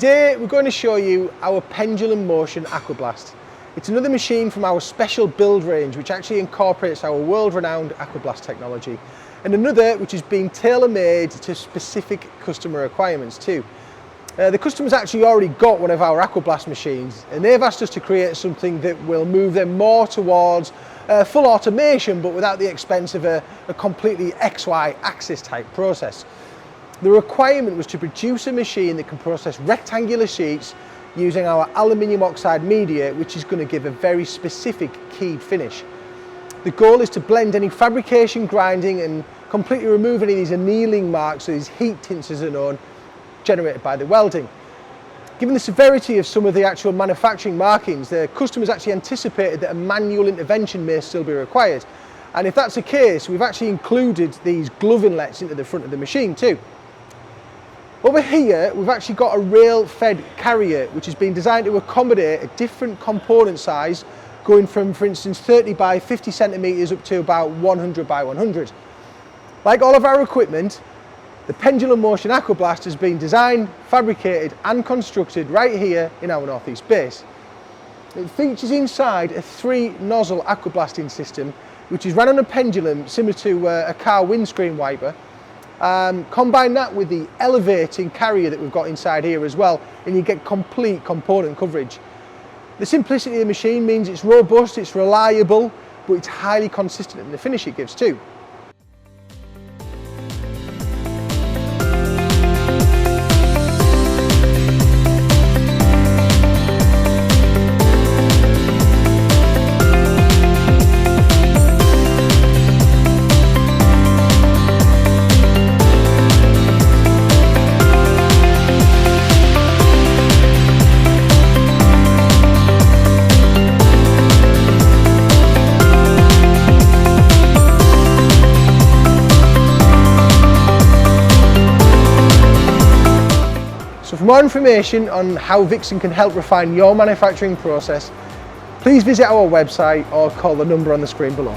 Today we're going to show you our Pendulum Motion Aquablast. It's another machine from our special build range which actually incorporates our world-renowned Aquablast technology, and another which has been tailor-made to specific customer requirements too. The customer's actually already got one of our Aquablast machines, and they've asked us to create something that will move them more towards full automation but without the expense of a completely XY axis type process. The requirement was to produce a machine that can process rectangular sheets using our aluminium oxide media, which is going to give a very specific keyed finish. The goal is to blend any fabrication grinding and completely remove any of these annealing marks, or these heat tints as they're known, generated by the welding. Given the severity of some of the actual manufacturing markings, the customers actually anticipated that a manual intervention may still be required. And if that's the case, we've actually included these glove inlets into the front of the machine too. Over here, we've actually got a rail-fed carrier which has been designed to accommodate a different component size, going from, for instance, 30 by 50 centimetres up to about 100 by 100. Like all of our equipment, the Pendulum Motion Aquablast has been designed, fabricated and constructed right here in our northeast base. It features inside a three-nozzle aquablasting system which is run on a pendulum similar to a car windscreen wiper. Combine that with the elevating carrier that we've got inside here as well, and you get complete component coverage. The simplicity of the machine means it's robust, it's reliable, but it's highly consistent in the finish it gives too. So for more information on how Vixen can help refine your manufacturing process, please visit our website or call the number on the screen below.